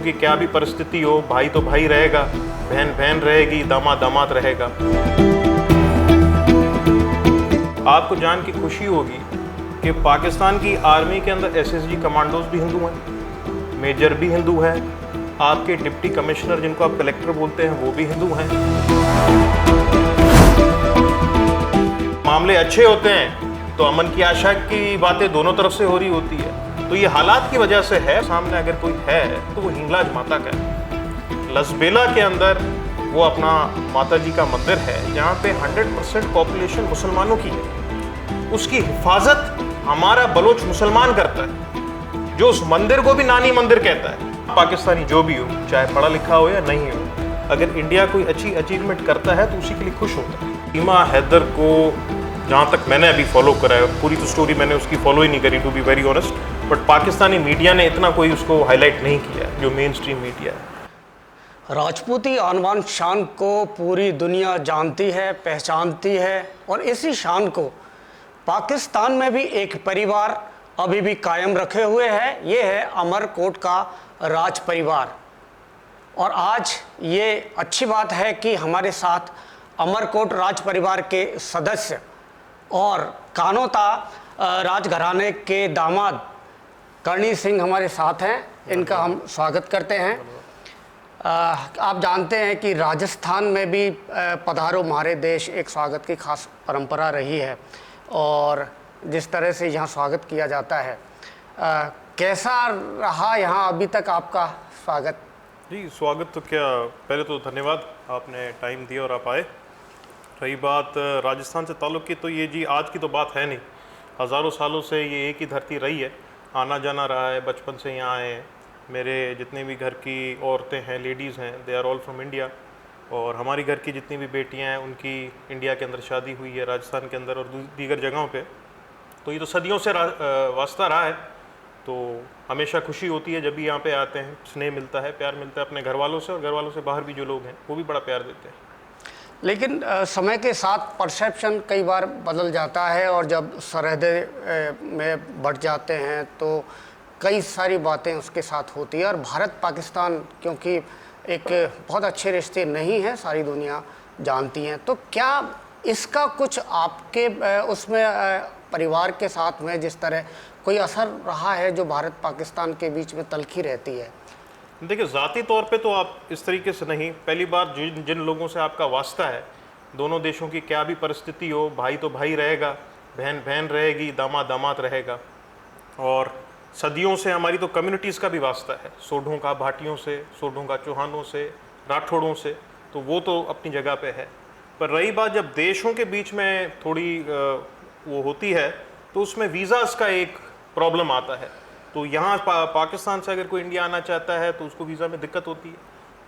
की क्या भी परिस्थिति हो, भाई तो भाई रहेगा, बहन बहन रहेगी, दामाद दामाद रहेगा। आपको जान की खुशी होगी कि पाकिस्तान की आर्मी के अंदर एसएसजी कमांडोज भी हिंदू हैं, मेजर भी हिंदू हैं, आपके डिप्टी कमिश्नर जिनको आप कलेक्टर बोलते हैं वो भी हिंदू हैं। मामले अच्छे होते हैं तो अमन की आशा की बातें दोनों तरफ से हो रही होती है। तो ये हालात की वजह से है। सामने अगर कोई है तो वो हिंगलाज माता का है। लसबेला के अंदर वो अपना माता जी का मंदिर है जहाँ पे 100% पॉपुलेशन मुसलमानों की है। उसकी हिफाजत हमारा बलोच मुसलमान करता है, जो उस मंदिर को भी नानी मंदिर कहता है। पाकिस्तानी जो भी हो, चाहे पढ़ा लिखा हो या नहीं हो, अगर इंडिया कोई अच्छी अचीवमेंट करता है तो उसी के लिए खुश होता है। सीमा हैदर को जहाँ तक मैंने अभी फॉलो करा है, पूरी तो स्टोरी मैंने उसकी फॉलो ही नहीं करी to be very honest, but Pakistani media ने इतना कोई उसको हाईलाइट नहीं किया जो मेन स्ट्रीम मीडिया है। राजपूती आन शान को पूरी दुनिया जानती है, पहचानती है, और इसी शान को पाकिस्तान में भी एक परिवार अभी भी कायम रखे हुए है। ये है अमरकोट का राज परिवार। और आज ये अच्छी बात है कि हमारे साथ अमरकोट राज परिवार के सदस्य और कानोता राजघराने के दामाद करणी सिंह हमारे साथ हैं। इनका हम स्वागत करते हैं। आप जानते हैं कि राजस्थान में भी पधारो हमारे देश एक स्वागत की खास परंपरा रही है, और जिस तरह से यहाँ स्वागत किया जाता है, कैसा रहा यहाँ अभी तक आपका स्वागत? जी स्वागत तो क्या, पहले तो धन्यवाद, आपने टाइम दिया और आप आए। रही बात राजस्थान से ताल्लुक़ की, तो ये जी आज की तो बात है नहीं। हज़ारों सालों से ये एक ही धरती रही है, आना जाना रहा है, बचपन से यहाँ आए हैं। मेरे जितने भी घर की औरतें हैं, लेडीज़ हैं, they are all from India. और हमारी घर की जितनी भी बेटियाँ हैं उनकी इंडिया के अंदर शादी हुई है, राजस्थान के अंदर और दीगर जगहों पे। तो ये तो सदियों से वास्ता रहा है। तो हमेशा खुशी होती है जब भी यहाँ पे आते हैं, स्नेह मिलता है, प्यार मिलता है अपने घर वालों से, और घर वालों से बाहर भी जो लोग हैं वो भी बड़ा प्यार देते हैं। लेकिन समय के साथ परसेप्शन कई बार बदल जाता है, और जब सरहदें में बढ़ जाते हैं तो कई सारी बातें उसके साथ होती है। और भारत पाकिस्तान क्योंकि एक बहुत अच्छे रिश्ते नहीं हैं, सारी दुनिया जानती हैं, तो क्या इसका कुछ आपके उसमें परिवार के साथ में जिस तरह कोई असर रहा है जो भारत पाकिस्तान के बीच में तलखी रहती है? देखिए, ज़ाती तौर पे तो आप इस तरीके से नहीं। पहली बार जिन लोगों से आपका वास्ता है, दोनों देशों की क्या भी परिस्थिति हो, भाई तो भाई रहेगा, बहन बहन रहेगी, दामाद दामाद रहेगा। और सदियों से हमारी तो कम्युनिटीज़ का भी वास्ता है, सोढ़ों का भाटियों से, सोढ़ों का चौहानों से, राठौड़ों से, तो वो तो अपनी जगह पे है। पर रही बात जब देशों के बीच में थोड़ी वो होती है, तो उसमें वीज़ाज़ का एक प्रॉब्लम आता है। तो यहाँ पाकिस्तान से अगर कोई इंडिया आना चाहता है तो उसको वीज़ा में दिक्कत होती है।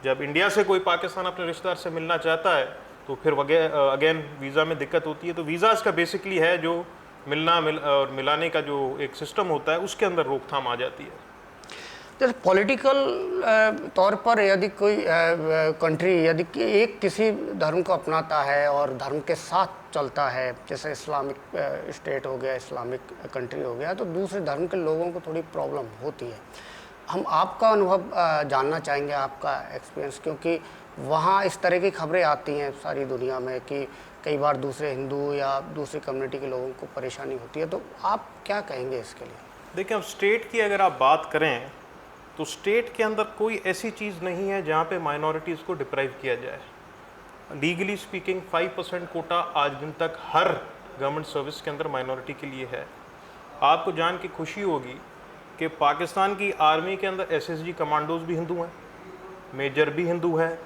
जब इंडिया से कोई पाकिस्तान अपने रिश्तेदार से मिलना चाहता है तो फिर अगेन वीज़ा में दिक्कत होती है। तो वीज़ाज़ का बेसिकली है जो मिलाने का जो एक सिस्टम होता है, उसके अंदर रोकथाम आ जाती है। जैसे पॉलिटिकल तौर पर यदि कोई कंट्री यदि एक किसी धर्म को अपनाता है और धर्म के साथ चलता है, जैसे इस्लामिक स्टेट हो गया, इस्लामिक कंट्री हो गया, तो दूसरे धर्म के लोगों को थोड़ी प्रॉब्लम होती है। हम आपका अनुभव जानना चाहेंगे, आपका एक्सपीरियंस, क्योंकि वहाँ इस तरह की खबरें आती हैं सारी दुनिया में कि कई बार दूसरे हिंदू या दूसरी कम्युनिटी के लोगों को परेशानी होती है। तो आप क्या कहेंगे इसके लिए? देखिए, अब स्टेट की अगर आप बात करें तो स्टेट के अंदर कोई ऐसी चीज़ नहीं है जहाँ पे माइनॉरिटीज़ को डिप्राइव किया जाए। लीगली स्पीकिंग 5% कोटा आज दिन तक हर गवर्नमेंट सर्विस के अंदर माइनॉरिटी के लिए है। आपको जान की खुशी होगी कि पाकिस्तान की आर्मी के अंदर एसएसजी कमांडोज भी हिंदू हैं, मेजर भी हिंदू है,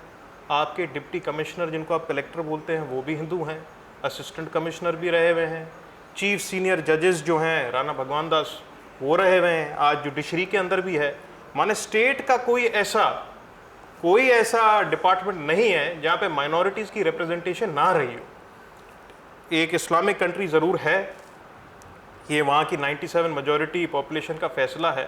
आपके डिप्टी कमिश्नर जिनको आप कलेक्टर बोलते हैं वो भी हिंदू हैं, असिस्टेंट कमिश्नर भी रहे हुए हैं, चीफ सीनियर जजेस जो हैं राणा भगवान दास वो रहे हुए हैं, आज जुडिशरी के अंदर भी है। माने स्टेट का कोई ऐसा डिपार्टमेंट नहीं है जहाँ पे माइनॉरिटीज़ की रिप्रेजेंटेशन ना रही हो। एक इस्लामिक कंट्री ज़रूर है, ये वहाँ की 97 मेजॉरिटी पॉपुलेशन का फैसला है,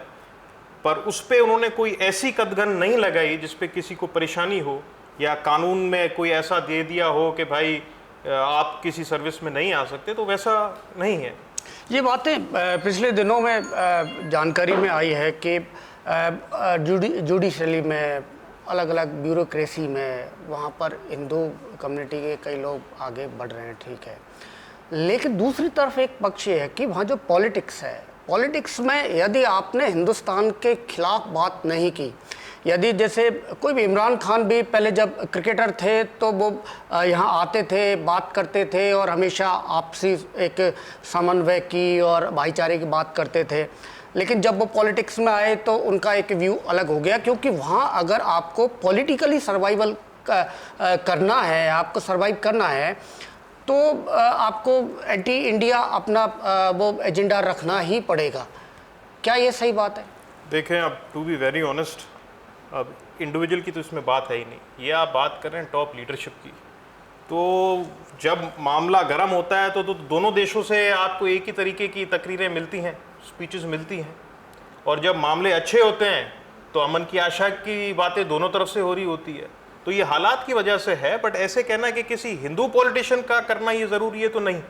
पर उस पर उन्होंने कोई ऐसी कदगन नहीं लगाई जिस पे किसी को परेशानी हो, या कानून में कोई ऐसा दे दिया हो कि भाई आप किसी सर्विस में नहीं आ सकते, तो वैसा नहीं है। ये बातें पिछले दिनों में जानकारी में आई है कि जुडिशरी में, अलग अलग ब्यूरोक्रेसी में, वहाँ पर हिंदू कम्युनिटी के कई लोग आगे बढ़ रहे हैं, ठीक है। लेकिन दूसरी तरफ एक पक्ष ये है कि वहाँ जो पॉलिटिक्स है, पॉलिटिक्स में यदि आपने हिंदुस्तान के खिलाफ बात नहीं की, यदि जैसे कोई भी, इमरान खान भी पहले जब क्रिकेटर थे तो वो यहाँ आते थे, बात करते थे और हमेशा आपसी एक समन्वय की और भाईचारे की बात करते थे। लेकिन जब वो पॉलिटिक्स में आए तो उनका एक व्यू अलग हो गया, क्योंकि वहाँ अगर आपको पॉलिटिकली सर्वाइवल करना है, आपको सर्वाइव करना है, तो आपको एंटी इंडिया अपना वो एजेंडा रखना ही पड़ेगा। क्या ये सही बात है? देखें, अब टू बी वेरी ऑनेस्ट, अब इंडिविजुअल की तो इसमें बात है ही नहीं। ये आप बात कर रहे हैं टॉप लीडरशिप की, तो जब मामला गर्म होता है तो दोनों देशों से आपको एक ही तरीके की तकरीरें मिलती हैं, स्पीचेस मिलती हैं, और जब मामले अच्छे होते हैं तो अमन की आशा की बातें दोनों तरफ से हो रही होती है। तो ये हालात की वजह से है। बट ऐसे कहना कि किसी हिंदू पॉलिटिशियन का करना ये ज़रूरी है तो नहीं।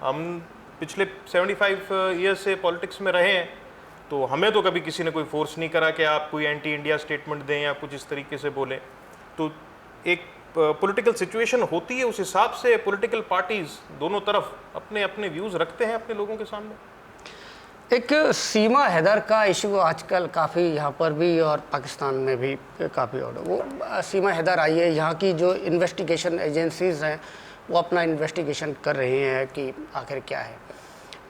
हम पिछले 75 ईयर्स से पॉलिटिक्स में रहे हैं, तो हमें तो कभी किसी ने कोई फोर्स नहीं करा कि आप कोई एंटी इंडिया स्टेटमेंट दें या कुछ इस तरीके से बोलें। तो एक पॉलिटिकल सिचुएशन होती है, उस हिसाब से पॉलिटिकल पार्टीज दोनों तरफ अपने अपने व्यूज़ रखते हैं अपने लोगों के सामने। एक सीमा हैदर का इशू आजकल काफ़ी यहाँ पर भी और पाकिस्तान में भी काफ़ी और वो सीमा हैदर आई है, यहाँ की जो इन्वेस्टिगेशन एजेंसीज़ हैं वो अपना इन्वेस्टिगेशन कर रही हैं कि आखिर क्या है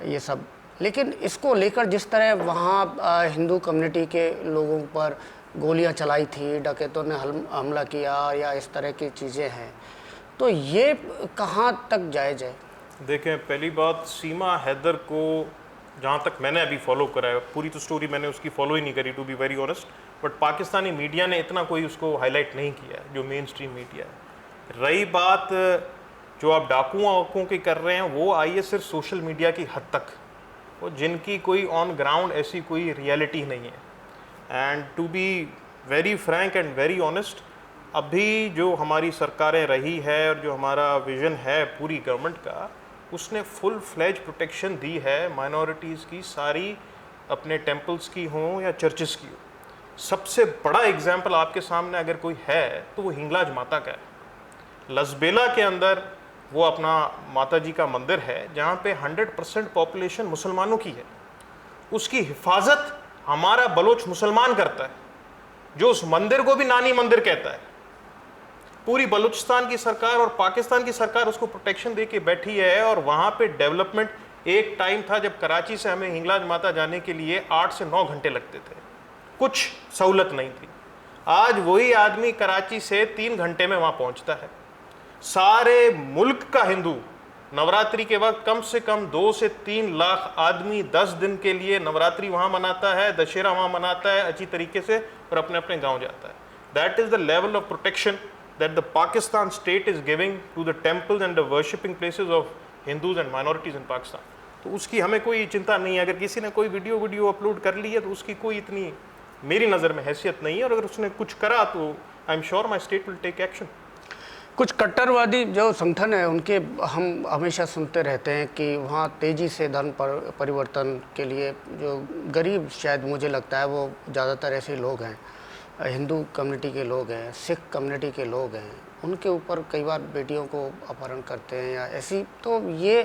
ये सब। लेकिन इसको लेकर जिस तरह वहाँ हिंदू कम्युनिटी के लोगों पर गोलियाँ चलाई थी, डकैतों ने हमला किया या इस तरह की चीज़ें हैं, तो ये कहाँ तक जायज़ है? देखें, पहली बात, सीमा हैदर को जहाँ तक मैंने अभी फॉलो करा है, पूरी तो स्टोरी मैंने उसकी फॉलो ही नहीं करी to be very honest, but Pakistani media ने इतना कोई उसको हाईलाइट नहीं किया है जो मेन स्ट्रीम मीडिया है। रही बात जो आप डाकुओं की कर रहे हैं, वो आई है सिर्फ सोशल मीडिया की हद तक, वो जिनकी कोई ऑन ग्राउंड ऐसी कोई रियलिटी नहीं है। And to be very frank and very honest, अभी जो हमारी सरकारें रही है और जो हमारा विजन है पूरी गवर्नमेंट का, उसने फुल फ्लेज प्रोटेक्शन दी है माइनॉरिटीज़ की, सारी अपने टेम्पल्स की हों या चर्चेस की हो। सबसे बड़ा एग्जाम्पल आपके सामने अगर कोई है तो वो हिंगलाज माता का है। लसबेला के अंदर वो अपना माता जी का मंदिर है जहाँ पे 100% पॉपुलेशन मुसलमानों की है। उसकी हिफाजत हमारा बलोच मुसलमान करता है, जो उस मंदिर को भी नानी मंदिर कहता है। पूरी बलूचिस्तान की सरकार और पाकिस्तान की सरकार उसको प्रोटेक्शन दे के बैठी है। और वहाँ पे डेवलपमेंट, एक टाइम था जब कराची से हमें हिंगलाज माता जाने के लिए 8 से 9 घंटे लगते थे, कुछ सहूलत नहीं थी। आज वही आदमी कराची से 3 घंटे में वहाँ पहुँचता है। सारे मुल्क का हिंदू नवरात्रि के वक्त कम से कम 2 से 3 लाख आदमी 10 दिन के लिए नवरात्रि वहाँ मनाता है, दशहरा वहाँ मनाता है अच्छी तरीके से, और अपने अपने गाँव जाता है। That is the level of protection that the Pakistan state is giving to the temples and the worshipping places of Hindus and minorities in Pakistan. तो उसकी हमें कोई चिंता नहीं है। अगर किसी ने कोई वीडियो अपलोड कर ली है तो उसकी कोई इतनी मेरी नज़र में हैसियत नहीं है, और अगर उसने कुछ करा तो I am sure my state will take action. कुछ कट्टरवादी जो संगठन है उनके हम हमेशा सुनते रहते हैं कि वहाँ तेज़ी से धर्म परिवर्तन के लिए जो गरीब, शायद मुझे लगता है वो ज़्यादातर ऐसे लोग हैं, हिंदू कम्युनिटी के लोग हैं, सिख कम्युनिटी के लोग हैं, उनके ऊपर कई बार बेटियों को अपहरण करते हैं या ऐसी। तो ये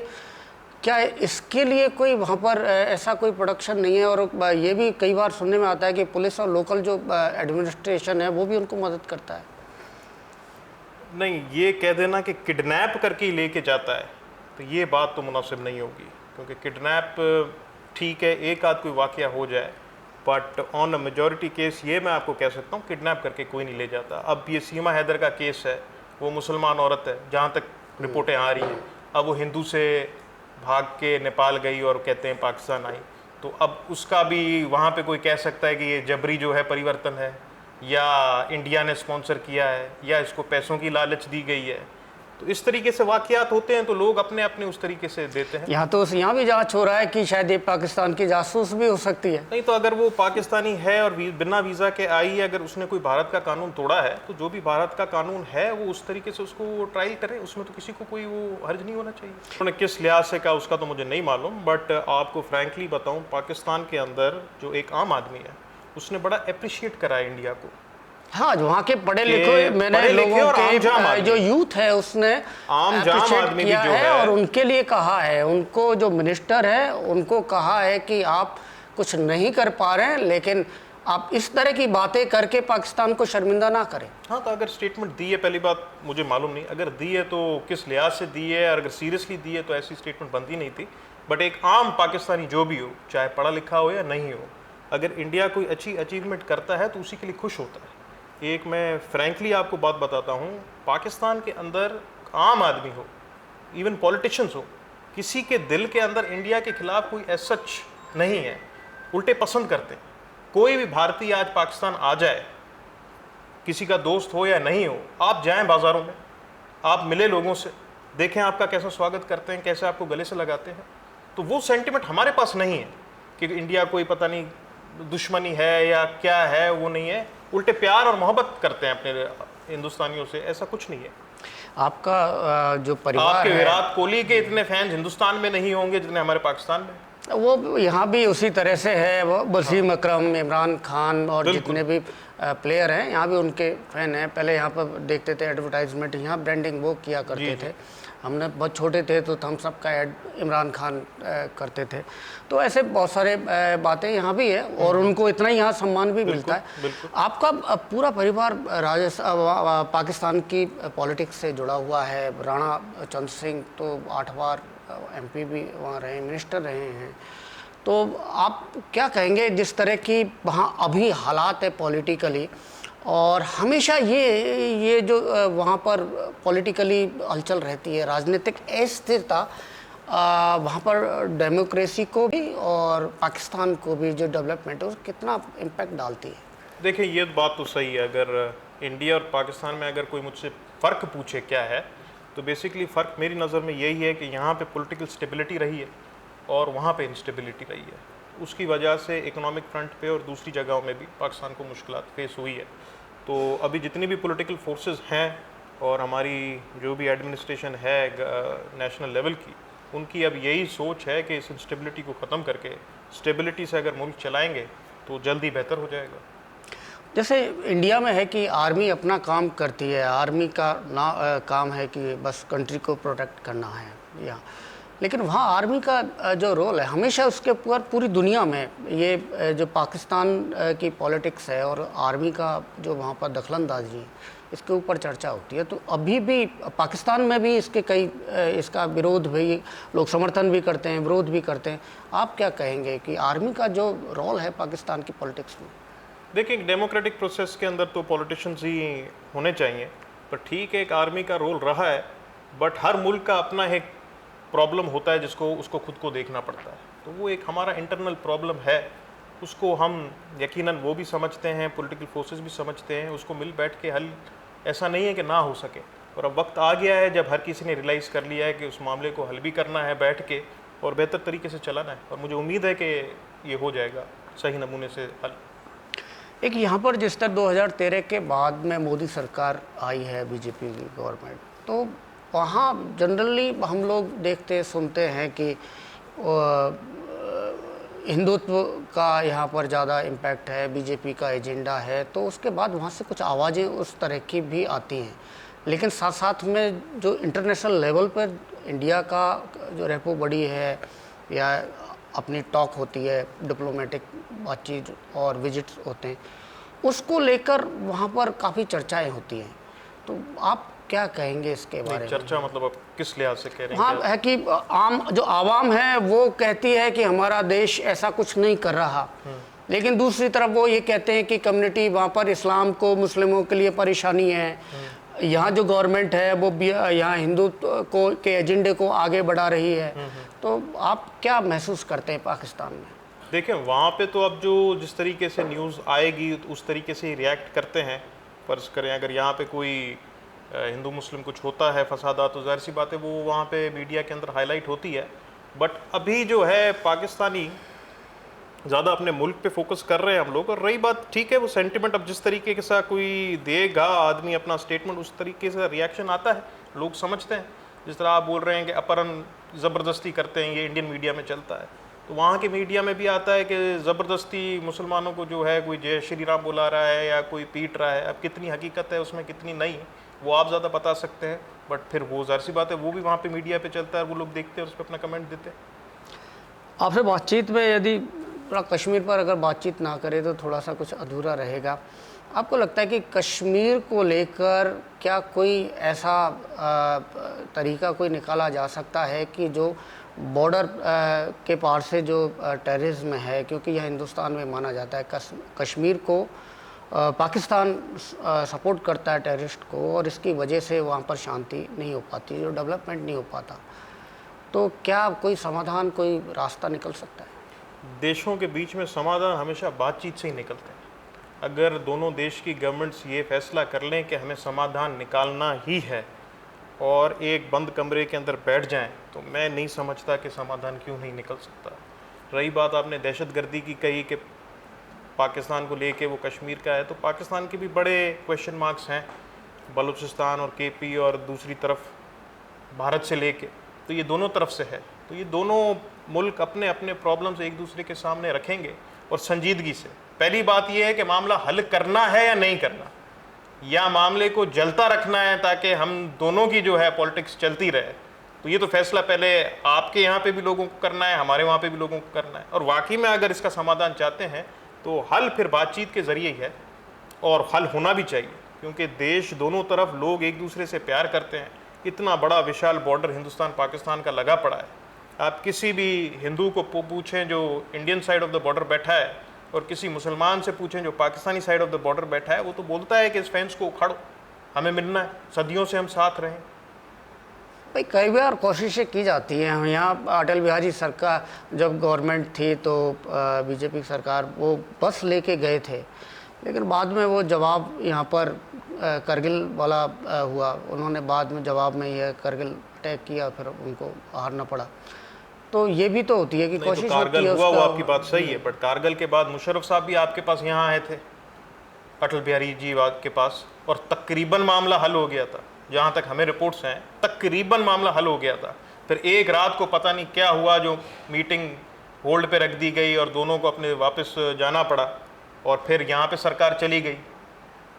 क्या है, इसके लिए कोई वहाँ पर ऐसा कोई प्रोडक्शन नहीं है? और ये भी कई बार सुनने में आता है कि पुलिस और लोकल जो एडमिनिस्ट्रेशन है वो भी उनको मदद करता है। नहीं, ये कह देना कि किडनैप करके ही लेके जाता है, तो ये बात तो मुनासिब नहीं होगी। क्योंकि किडनैप ठीक है, एक आध कोई वाक़या हो जाए, but on a majority case ये मैं आपको कह सकता हूँ किडनैप करके कोई नहीं ले जाता। अब ये सीमा हैदर का केस है, वो मुसलमान औरत है जहाँ तक रिपोर्टें आ रही हैं। अब वो हिंदू से भाग के नेपाल गई और कहते हैं पाकिस्तान आई, तो अब उसका भी वहाँ पे कोई कह सकता है कि ये जबरी जो है परिवर्तन है, या इंडिया ने स्पॉन्सर किया है, या इसको पैसों की लालच दी गई है। तो इस तरीके से वाक़यात होते हैं तो लोग अपने अपने उस तरीके से देते हैं। यहाँ भी जांच हो रहा है कि शायद ये पाकिस्तान की जासूस भी हो सकती है। नहीं, तो अगर वो पाकिस्तानी है और बिना वीज़ा के आई है, अगर उसने कोई भारत का कानून तोड़ा है, तो जो भी भारत का कानून है वो उस तरीके से उसको ट्रायल करें, उसमें तो किसी को कोई वो हर्ज नहीं होना चाहिए। उन्होंने किस लिहाज से कहा उसका तो मुझे नहीं मालूम, बट आपको फ्रैंकली बताऊँ, पाकिस्तान के अंदर जो एक आम आदमी है उसने बड़ा अप्रिशिएट करा है इंडिया को। हाँ, वहाँ के पढ़े लिखे मैंने लोगों के जो यूथ है उसने आम जाम आदमी भी किया जो है और उनके लिए कहा है, उनको जो मिनिस्टर है उनको कहा है कि आप कुछ नहीं कर पा रहे हैं, लेकिन आप इस तरह की बातें करके पाकिस्तान को शर्मिंदा ना करें। हाँ, तो अगर स्टेटमेंट दी है, पहली बात मुझे मालूम नहीं, अगर दी है तो किस लिहाज से दी है, और अगर सीरियसली दी है तो ऐसी स्टेटमेंट बनती नहीं थी। बट एक आम पाकिस्तानी जो भी हो, चाहे पढ़ा लिखा हो या नहीं हो, अगर इंडिया कोई अच्छी अचीवमेंट करता है तो उसी के लिए खुश होता है। एक मैं फ्रैंकली आपको बात बताता हूँ, पाकिस्तान के अंदर आम आदमी हो, इवन पॉलिटिशियंस हो, किसी के दिल के अंदर इंडिया के खिलाफ कोई एज सच नहीं है, उल्टे पसंद करते हैं। कोई भी भारतीय आज पाकिस्तान आ जाए, किसी का दोस्त हो या नहीं हो, आप जाएं बाज़ारों में, आप मिले लोगों से, देखें आपका कैसा स्वागत करते हैं, कैसे आपको गले से लगाते हैं। तो वो सेंटिमेंट हमारे पास नहीं है कि इंडिया कोई पता नहीं दुश्मनी है या क्या है, वो नहीं है। उल्टे प्यार और मोहब्बत करते हैं अपने हिंदुस्तानियों से, ऐसा कुछ नहीं है। आपका जो परिवार आपके है, विराट कोहली के इतने फैंस हिंदुस्तान में नहीं होंगे जितने हमारे पाकिस्तान में। वो यहाँ भी उसी तरह से है। वो वसीम अकरम, इमरान खान और जितने भी प्लेयर हैं यहाँ भी उनके फ़ैन हैं। पहले यहाँ पर देखते थे एडवर्टाइजमेंट, यहाँ ब्रांडिंग वो किया करते थे। हमने बहुत छोटे थे तो हम सब का ऐड इमरान खान करते थे। तो ऐसे बहुत सारे बातें यहाँ भी है और उनको इतना ही यहाँ सम्मान भी मिलता है। आपका पूरा परिवार पाकिस्तान की पॉलिटिक्स से जुड़ा हुआ है। राणा चंद्र सिंह तो 8 बार MP भी वहाँ रहे, मिनिस्टर रहे हैं। तो आप क्या कहेंगे जिस तरह की वहाँ अभी हालात है पॉलिटिकली, और हमेशा ये जो वहाँ पर पॉलिटिकली हलचल रहती है, राजनीतिक अस्थिरता वहाँ पर डेमोक्रेसी को भी और पाकिस्तान को भी जो डेवलपमेंट है उस कितना इम्पैक्ट डालती है? देखिए, ये बात तो सही है। अगर इंडिया और पाकिस्तान में अगर कोई मुझसे फ़र्क पूछे क्या है, तो बेसिकली फ़र्क मेरी नज़र में यही है कि यहाँ पे पॉलिटिकल स्टेबिलिटी रही है और वहाँ पे इंस्टेबिलिटी रही है। उसकी वजह से इकोनॉमिक फ्रंट पे और दूसरी जगहों में भी पाकिस्तान को मुश्किलात फेस हुई है। तो अभी जितनी भी पॉलिटिकल फोर्सेस हैं और हमारी जो भी एडमिनिस्ट्रेशन है नेशनल लेवल की, उनकी अब यही सोच है कि इस इंस्टेबिलिटी को ख़त्म करके स्टेबिलिटी से अगर मुल्क चलाएंगे तो जल्दी बेहतर हो जाएगा। जैसे इंडिया में है कि आर्मी अपना काम करती है, आर्मी का काम है कि बस कंट्री को प्रोटेक्ट करना है यहाँ, लेकिन वहाँ आर्मी का जो रोल है हमेशा उसके ऊपर पूरी दुनिया में ये जो पाकिस्तान की पॉलिटिक्स है और आर्मी का जो वहाँ पर दखलंदाजी है, इसके ऊपर चर्चा होती है। तो अभी भी पाकिस्तान में भी इसका विरोध भी, लोग समर्थन भी करते हैं, विरोध भी करते हैं। आप क्या कहेंगे कि आर्मी का जो रोल है पाकिस्तान की पॉलिटिक्स में? देखिए, एक प्रोसेस के अंदर तो पॉलिटिशियंस ही होने चाहिए, पर ठीक है, एक आर्मी का रोल रहा है, बट हर मुल्क का अपना एक प्रॉब्लम होता है जिसको उसको खुद को देखना पड़ता है। तो वो एक हमारा इंटरनल प्रॉब्लम है, उसको हम यकीनन वो भी समझते हैं, पॉलिटिकल फोर्सेस भी समझते हैं, उसको मिल बैठ के हल, ऐसा नहीं है कि ना हो सके। और अब वक्त आ गया है जब हर किसी ने रियलाइज़ कर लिया है कि उस मामले को हल भी करना है बैठ के और बेहतर तरीके से चलाना है, और मुझे उम्मीद है कि ये हो जाएगा सही नमूने से हल। एक यहाँ पर जिस तरह 2013 के बाद में मोदी सरकार आई है, बीजेपी की गवर्नमेंट, तो वहाँ जनरली हम लोग देखते सुनते हैं कि हिंदुत्व का यहाँ पर ज़्यादा इम्पैक्ट है, बीजेपी का एजेंडा है। तो उसके बाद वहाँ से कुछ आवाज़ें उस तरह की भी आती हैं, लेकिन साथ साथ में जो इंटरनेशनल लेवल पर इंडिया का जो रेपो बढ़ी है या अपनी टॉक होती है, डिप्लोमेटिक बातचीत और विजिट्स होते हैं, उसको लेकर वहाँ पर काफ़ी चर्चाएं होती हैं। तो आप क्या कहेंगे इसके बारे में? चर्चा मतलब आप किस लिहाज से कह रहे हैं? हाँ, है कि आम जो आवाम है वो कहती है कि हमारा देश ऐसा कुछ नहीं कर रहा, लेकिन दूसरी तरफ वो ये कहते हैं कि कम्युनिटी वहाँ पर इस्लाम को, मुस्लिमों के लिए परेशानी है। यहाँ जो गवर्नमेंट है वो यहाँ हिंदुत्व को के एजेंडे को आगे बढ़ा रही है। तो आप क्या महसूस करते हैं पाकिस्तान में? देखिए, वहाँ पे तो अब जो जिस तरीके से न्यूज़ आएगी उस तरीके से ही रिएक्ट करते हैं। फर्ज करें अगर यहाँ पे कोई हिंदू मुस्लिम कुछ होता है फसादात, तो जाहिर सी बात है वो वहाँ पे मीडिया के अंदर हाईलाइट होती है। बट अभी जो है पाकिस्तानी ज़्यादा अपने मुल्क पे फोकस कर रहे हैं हम लोग। और रही बात, ठीक है, वो सेंटिमेंट अब जिस तरीके के साथ कोई देगा आदमी अपना स्टेटमेंट, उस तरीके से रिएक्शन आता है, लोग समझते हैं। जिस तरह आप बोल रहे हैं कि अपहरण ज़बरदस्ती करते हैं, ये इंडियन मीडिया में चलता है, तो वहाँ के मीडिया में भी आता है कि ज़बरदस्ती मुसलमानों को जो है कोई जय श्री राम बुला रहा है या कोई पीट रहा है। अब कितनी हकीकत है उसमें, कितनी नहीं, वो आप ज़्यादा बता सकते हैं, बट फिर वो ज़ाहिर सी बात है वो भी वहाँ पे मीडिया पे चलता है, वो लोग देखते हैं और उस पर अपना कमेंट देते हैं। आपसे बातचीत में यदि थोड़ा कश्मीर पर अगर बातचीत ना करें तो थोड़ा सा कुछ अधूरा रहेगा। आपको लगता है कि कश्मीर को लेकर क्या कोई ऐसा तरीका कोई निकाला जा सकता है कि जो बॉर्डर के पार से जो टेररिज्म है, क्योंकि यह हिंदुस्तान में माना जाता है, कश्मीर को पाकिस्तान सपोर्ट करता है टेररिस्ट को, और इसकी वजह से वहाँ पर शांति नहीं हो पाती, जो डेवलपमेंट नहीं हो पाता, तो क्या कोई समाधान, कोई रास्ता निकल सकता है? देशों के बीच में समाधान हमेशा बातचीत से ही निकलते हैं। अगर दोनों देश की गवर्नमेंट्स ये फैसला कर लें कि हमें समाधान निकालना ही है और एक बंद कमरे के अंदर बैठ जाएं, तो मैं नहीं समझता कि समाधान क्यों नहीं निकल सकता। रही बात आपने दहशतगर्दी की कही कि पाकिस्तान को लेके वो कश्मीर का है, तो पाकिस्तान के भी बड़े क्वेश्चन मार्क्स हैं, बलूचिस्तान और केपी, और दूसरी तरफ भारत से लेके, तो ये दोनों तरफ से है। तो ये दोनों मुल्क अपने अपने प्रॉब्लम्स एक दूसरे के सामने रखेंगे और संजीदगी से। पहली बात ये है कि मामला हल करना है या नहीं करना, या मामले को जलता रखना है ताकि हम दोनों की जो है पॉलिटिक्स चलती रहे। तो ये तो फैसला पहले आपके यहाँ पे भी लोगों को करना है, हमारे वहाँ पे भी लोगों को करना है। और वाकई में अगर इसका समाधान चाहते हैं तो हल फिर बातचीत के ज़रिए ही है, और हल होना भी चाहिए, क्योंकि देश दोनों तरफ लोग एक दूसरे से प्यार करते हैं। इतना बड़ा विशाल बॉर्डर हिंदुस्तान पाकिस्तान का लगा पड़ा है। आप किसी भी हिंदू को पूछें जो Indian side of the border बैठा है, और किसी मुसलमान से पूछें जो Pakistani side of the border बैठा है, वो तो बोलता है कि इस फेंस को उखाड़ो, हमें मिलना है, सदियों से हम साथ रहें। भाई कई बार कोशिशें की जाती हैं। हम यहाँ अटल बिहारी सरकार जब गवर्नमेंट थी तो बीजेपी सरकार वो बस लेके गए थे, लेकिन बाद में वो जवाब यहाँ पर करगिल वाला हुआ, उन्होंने बाद में जवाब में यह करगिल अटैक किया, फिर उनको हारना पड़ा। तो ये भी तो होती है कि कोशिश तो कारगिल होती है हुआ, वो उसका। आपकी बात सही है, बट कारगिल के बाद मुशर्रफ साहब भी आपके पास यहाँ आए थे, अटल बिहारी जी के पास, और तकरीबन मामला हल हो गया था। जहाँ तक हमें रिपोर्ट्स हैं तकरीबन मामला हल हो गया था। फिर एक रात को पता नहीं क्या हुआ, जो मीटिंग होल्ड पे रख दी गई और दोनों को अपने वापस जाना पड़ा, और फिर यहाँ पे सरकार चली गई।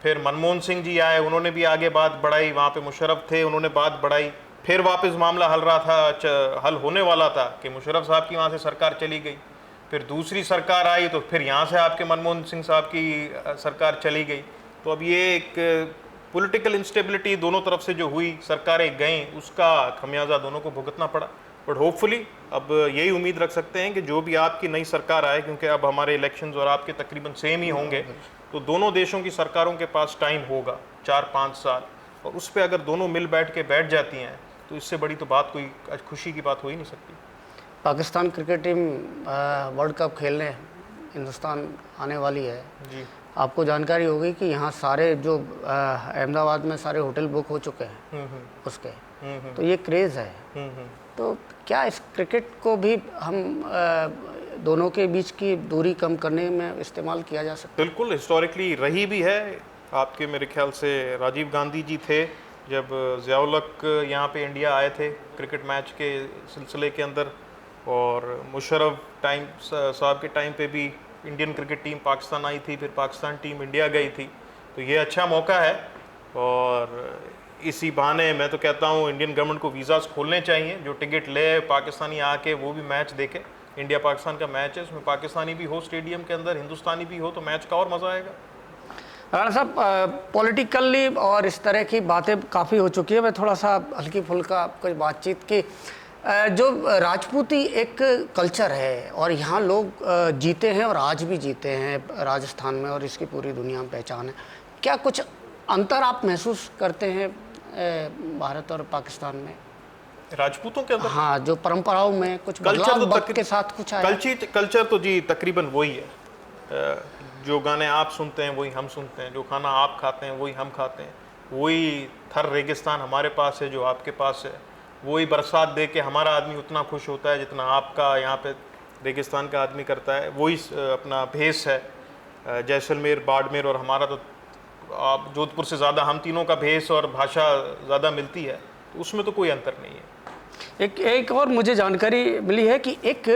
फिर मनमोहन सिंह जी आए, उन्होंने भी आगे बात बढ़ाई, वहाँ पे मुशर्रफ थे, उन्होंने बात बढ़ाई। फिर वापस मामला हल होने वाला था कि मुशर्रफ साहब की वहाँ से सरकार चली गई। फिर दूसरी सरकार आई तो फिर यहाँ से आपके मनमोहन सिंह साहब की सरकार चली गई। तो अब ये एक पॉलिटिकल इंस्टेबिलिटी दोनों तरफ से जो हुई, सरकारें गईं, उसका खमियाजा दोनों को भुगतना पड़ा। बट होपफुली अब यही उम्मीद रख सकते हैं कि जो भी आपकी नई सरकार आए, क्योंकि अब हमारे इलेक्शंस और आपके तकरीबन सेम ही होंगे, तो दोनों देशों की सरकारों के पास टाइम होगा 4-5 साल, और उस पर अगर दोनों मिल बैठ जाती हैं तो इससे बड़ी तो बात कोई खुशी की बात हो ही नहीं सकती। Pakistan cricket team world cup खेलने हिंदुस्तान आने वाली है जी। आपको जानकारी होगी कि यहाँ सारे जो अहमदाबाद में सारे होटल बुक हो चुके हैं उसके, तो ये क्रेज़ है। तो क्या इस क्रिकेट को भी हम दोनों के बीच की दूरी कम करने में इस्तेमाल किया जा सकता है? बिल्कुल, हिस्टोरिकली रही भी है। आपके मेरे ख्याल से राजीव गांधी जी थे जब ज़िया-उल-हक यहाँ पे इंडिया आए थे क्रिकेट मैच के सिलसिले के अंदर, और मुशर्रफ साहब के टाइम पे भी इंडियन क्रिकेट टीम पाकिस्तान आई थी, फिर पाकिस्तान टीम इंडिया गई थी। तो ये अच्छा मौका है, और इसी बहाने मैं तो कहता हूँ इंडियन गवर्नमेंट को वीज़ास खोलने चाहिए। जो टिकट ले पाकिस्तानी आके वो भी मैच देखे। इंडिया पाकिस्तान का मैच है, उसमें पाकिस्तानी भी हो स्टेडियम के अंदर, हिंदुस्तानी भी हो, तो मैच का और मज़ा आएगा। राणा साहब, पॉलिटिकली और इस तरह की बातें काफ़ी हो चुकी है। मैं थोड़ा सा हल्की फुल्का कुछ बातचीत की। जो राजपूती एक कल्चर है और यहाँ लोग जीते हैं और आज भी जीते हैं राजस्थान में, और इसकी पूरी दुनिया में पहचान है। क्या कुछ अंतर आप महसूस करते हैं भारत और पाकिस्तान में राजपूतों के अंदर? हाँ, जो परंपराओं में कुछ बदलाव वक्त के साथ कुछ आया? कल्चर तो जी तकरीबन वही है। जो गाने आप सुनते हैं वही हम सुनते हैं, जो खाना आप खाते हैं वही हम खाते हैं, वही थर रेगिस्तान हमारे पास है जो आपके पास है, वही बरसात दे के हमारा आदमी उतना खुश होता है जितना आपका यहाँ पे रेगिस्तान का आदमी करता है, वही अपना भेष है। जैसलमेर, बाड़मेर और हमारा तो आप जोधपुर से ज़्यादा हम तीनों का भेष और भाषा ज़्यादा मिलती है, तो उसमें तो कोई अंतर नहीं है। एक और मुझे जानकारी मिली है कि एक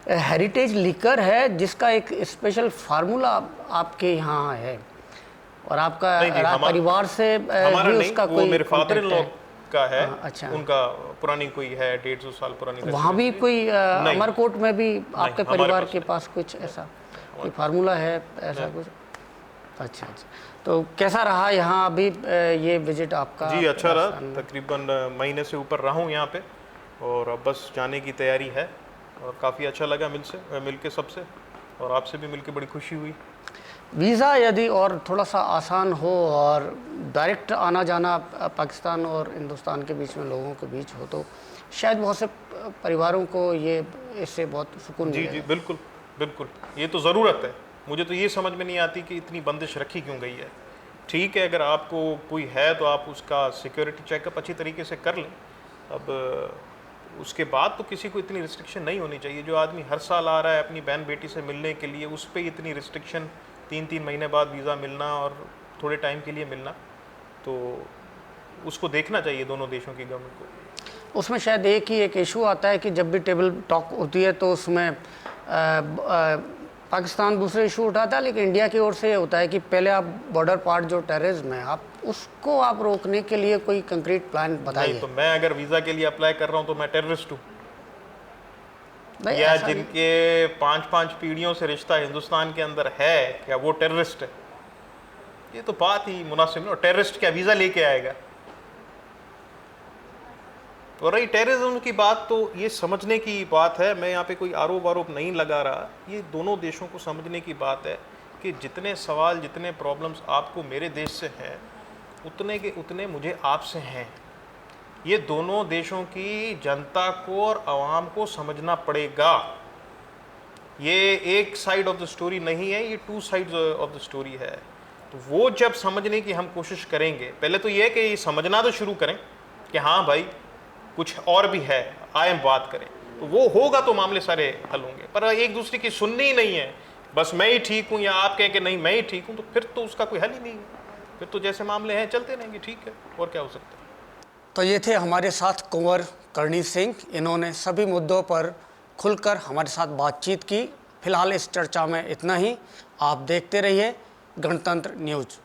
हेरिटेज लिकर है जिसका एक स्पेशल फार्मूला आपके यहाँ है और आपका नहीं जी, परिवार से हमारा भी नहीं, उसका वो कोई मेरे फादर इन contact लॉ है? का है। अच्छा। उनका पुरानी कोई है 150 साल पुरानी वहाँ भी रेसिडेंसी। कोई अमरकोट में भी आपके हमारे परिवार पास के पास कुछ ऐसा कोई फार्मूला है ऐसा कुछ? अच्छा अच्छा, तो कैसा रहा यहाँ अभी ये विजिट आपका? जी अच्छा रहा, राजस्थान में? तकरीबन महीने से ऊपर रहा हूँ यहाँ पे और अब बस जाने की तैयारी है और काफ़ी अच्छा लगा मिल के सबसे, और आपसे भी मिल के बड़ी खुशी हुई। वीज़ा यदि और थोड़ा सा आसान हो और डायरेक्ट आना जाना पाकिस्तान और हिंदुस्तान के बीच में लोगों के बीच हो तो शायद बहुत से परिवारों को ये इससे बहुत सुकून जी जी मिलेगा। बिल्कुल बिल्कुल, ये तो ज़रूरत है। मुझे तो ये समझ में नहीं आती कि इतनी बंदिश रखी क्यों गई है। ठीक है, अगर आपको कोई है तो आप उसका सिक्योरिटी चेकअप अच्छी तरीके से कर लें। अब उसके बाद तो किसी को इतनी रिस्ट्रिक्शन नहीं होनी चाहिए। जो आदमी हर साल आ रहा है अपनी बहन बेटी से मिलने के लिए, उस पर इतनी रिस्ट्रिक्शन, 3-3 महीने बाद वीज़ा मिलना और थोड़े टाइम के लिए मिलना, तो उसको देखना चाहिए दोनों देशों की गवर्नमेंट को। उसमें शायद एक इशू आता है कि जब भी टेबल टॉक होती है तो उसमें पाकिस्तान दूसरे इशू उठाता है, लेकिन इंडिया की ओर से ये होता है कि पहले आप बॉर्डर पार्ट जो टेररिज्म है आप उसको आप रोकने के लिए कोई कंक्रीट प्लान बताइए। नहीं तो मैं अगर वीज़ा के लिए अप्लाई कर रहा हूँ तो मैं टेररिस्ट हूँ? नहीं, या ऐसा नहीं। जिनके 5-5 पीढ़ियों से रिश्ता हिंदुस्तान के अंदर है, क्या वो टेररिस्ट है? ये तो बात ही मुनासिब नहीं। और टेररिस्ट क्या वीज़ा लेके आएगा? और रही टेररिज्म की बात, तो ये समझने की बात है। मैं यहाँ पे कोई आरोप नहीं लगा रहा। ये दोनों देशों को समझने की बात है कि जितने सवाल, जितने प्रॉब्लम्स आपको मेरे देश से हैं, उतने के उतने मुझे आपसे हैं। ये दोनों देशों की जनता को और आवाम को समझना पड़ेगा। ये एक साइड ऑफ द स्टोरी नहीं है, ये 2 साइड्स ऑफ द स्टोरी है। तो वो जब समझने की हम कोशिश करेंगे, पहले तो ये है कि ये समझना तो शुरू करें कि हाँ भाई कुछ और भी है, आए हम बात करें, तो वो होगा तो मामले सारे हल होंगे। पर एक दूसरे की सुननी ही नहीं है, बस मैं ही ठीक हूँ या आप कहें कि नहीं मैं ही ठीक हूँ, तो फिर तो उसका कोई हल ही नहीं है। फिर तो जैसे मामले हैं चलते रहेंगे, ठीक है, और क्या हो सकता है। तो ये थे हमारे साथ कुंवर करणी सिंह। इन्होंने सभी मुद्दों पर खुलकर हमारे साथ बातचीत की। फिलहाल इस चर्चा में इतना ही। आप देखते रहिए गणतंत्र न्यूज़।